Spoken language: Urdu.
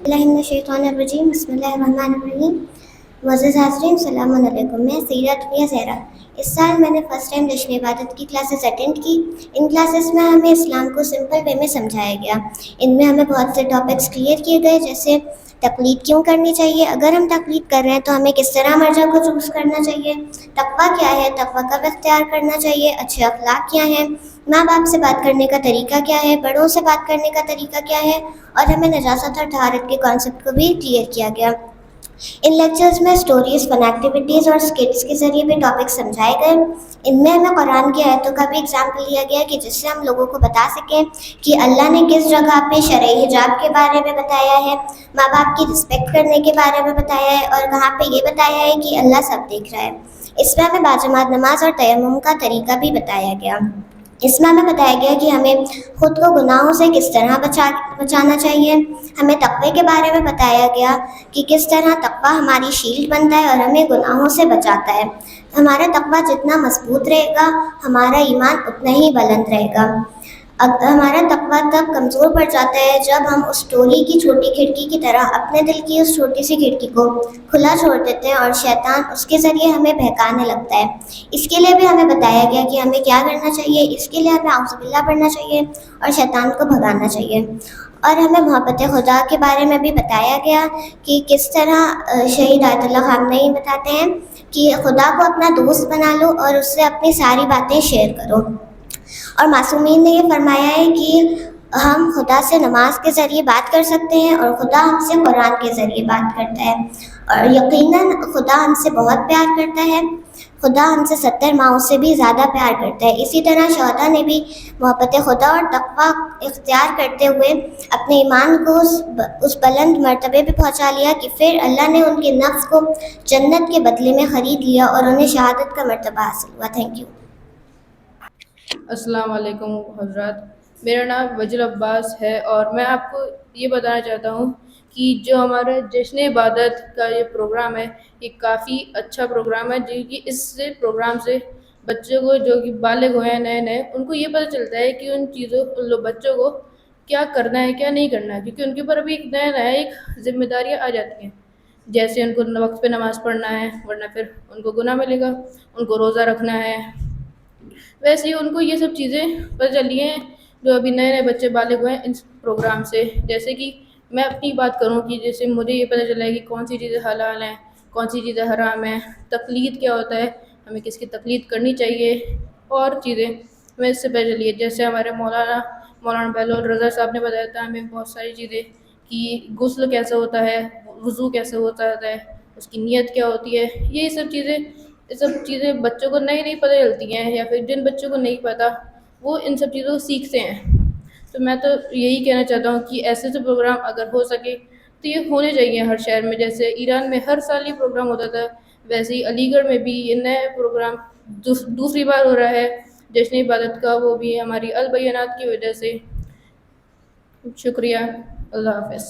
باللہ من الشیطان الرجیم بسم اللہ الرحمن الرحیم. معزز حاضرین السلام علیکم. میں سیرت یا زہرا. اس سال میں نے فرسٹ ٹائم جشن عبادت کی کلاسز اٹینڈ کی. ان کلاسز میں ہمیں اسلام کو سمپل وے میں سمجھایا گیا. ان میں ہمیں بہت سے ٹاپکس کلیئر کیے گئے، جیسے تقلید کیوں کرنی چاہیے، اگر ہم تقلید کر رہے ہیں تو ہمیں کس طرح مرجع کو چوز کرنا چاہیے، تقویٰ کیا ہے، تقویٰ کب اختیار کرنا چاہیے، اچھے اخلاق کیا ہیں، ماں باپ سے بات کرنے کا طریقہ کیا ہے، بڑوں سے بات کرنے کا طریقہ کیا ہے، اور ہمیں نجاست اور طہارت کے کانسیپٹ کو بھی کلیئر کیا گیا. ان لیکچرز میں اسٹوریز، فن ایکٹیویٹیز اور اسکٹس کے ذریعے بھی ٹاپک سمجھائے گئے. ان میں ہمیں قرآن کی آیتوں کا بھی ایگزامپل لیا گیا کہ جس سے ہم لوگوں کو بتا سکیں کہ اللہ نے کس جگہ پہ شرعی حجاب کے بارے میں بتایا ہے، ماں باپ کی رسپیکٹ کرنے کے بارے میں بتایا ہے، اور کہاں پہ یہ بتایا ہے کہ اللہ سب دیکھ رہا ہے. اس میں ہمیں باجماعت نماز اور تیمم کا طریقہ بھی بتایا گیا. اس میں ہمیں بتایا گیا کہ ہمیں خود کو گناہوں سے کس طرح بچانا چاہیے. ہمیں تقوی کے بارے میں بتایا گیا کہ کس طرح تقوی ہماری شیلڈ بنتا ہے اور ہمیں گناہوں سے بچاتا ہے. ہمارا تقوی جتنا مضبوط رہے گا، ہمارا ایمان اتنا ہی بلند رہے گا. ہمارا تقوی تب کمزور پڑ جاتا ہے جب ہم اس ٹوری کی چھوٹی کھڑکی کی طرح اپنے دل کی اس چھوٹی سی کھڑکی کو کھلا چھوڑ دیتے ہیں اور شیطان اس کے ذریعے ہمیں بہکانے لگتا ہے. اس کے لیے بھی ہمیں بتایا گیا کہ ہمیں کیا کرنا چاہیے. اس کے لیے ہمیں اعوذ باللہ پڑھنا چاہیے اور شیطان کو بھگانا چاہیے. اور ہمیں محبت خدا کے بارے میں بھی بتایا گیا کہ کس طرح شہید آیت اللہ خامنئی بتاتے ہیں کہ خدا کو اپنا دوست بنا لو اور اس سے اپنی ساری باتیں شیئر کرو. اور معصومین نے یہ فرمایا ہے کہ ہم خدا سے نماز کے ذریعے بات کر سکتے ہیں اور خدا ہم سے قرآن کے ذریعے بات کرتا ہے. اور یقیناً خدا ہم سے بہت پیار کرتا ہے. خدا ہم سے 70 ماؤں سے بھی زیادہ پیار کرتا ہے. اسی طرح شہداء نے بھی محبت خدا اور تقویٰ اختیار کرتے ہوئے اپنے ایمان کو اس بلند مرتبے پہ پہنچا لیا کہ پھر اللہ نے ان کے نفس کو جنت کے بدلے میں خرید لیا اور انہیں شہادت کا مرتبہ حاصل ہوا. Thank you. السلام علیکم حضرات. میرا نام وجل عباس ہے اور میں آپ کو یہ بتانا چاہتا ہوں کہ جو ہمارا جشن عبادت کا یہ پروگرام ہے، یہ کافی اچھا پروگرام ہے. جو کہ اس سے پروگرام سے بچوں کو جو کہ بالغ ہوئے ہیں نئے ان کو یہ پتہ چلتا ہے کہ ان چیزوں بچوں کو کیا کرنا ہے کیا نہیں کرنا ہے، کیونکہ ان کے اوپر ابھی نیا ایک ذمہ داریاں آ جاتی ہیں. جیسے ان کو وقت پہ نماز پڑھنا ہے ورنہ پھر ان کو گناہ ملے گا، ان کو روزہ رکھنا ہے. ویسے ہی ان کو یہ سب چیزیں پتہ چلی ہیں جو ابھی نئے بچے بالغ ہوئے ہیں اس پروگرام سے. جیسے کہ میں اپنی بات کروں کہ جیسے مجھے یہ پتہ چلا ہے کہ کون سی چیزیں حلال ہیں، کون سی چیزیں حرام ہیں، تقلید کیا ہوتا ہے، ہمیں کس کی تقلید کرنی چاہیے، اور چیزیں ہمیں اس سے پتہ چلی ہے. جیسے ہمارے مولانا بہلول رضا صاحب نے بتایا تھا ہمیں بہت ساری چیزیں کہ غسل کیسے ہوتا ہے، وضو کیسے ہوتا ہے، اس کی نیت کیا ہوتی ہے. یہ سب چیزیں بچوں کو نئی پتہ چلتی ہیں، یا پھر جن بچوں کو نہیں پتہ وہ ان سب چیزوں کو سیکھتے ہیں. تو میں تو یہی کہنا چاہتا ہوں کہ ایسے پروگرام اگر ہو سکے تو یہ ہونے چاہیے ہر شہر میں. جیسے ایران میں ہر سال یہ پروگرام ہوتا تھا، ویسے ہی علی گڑھ میں بھی یہ نئے پروگرام دوسری بار ہو رہا ہے جشن عبادت کا، وہ بھی ہماری البینات کی وجہ سے. شکریہ. اللہ حافظ.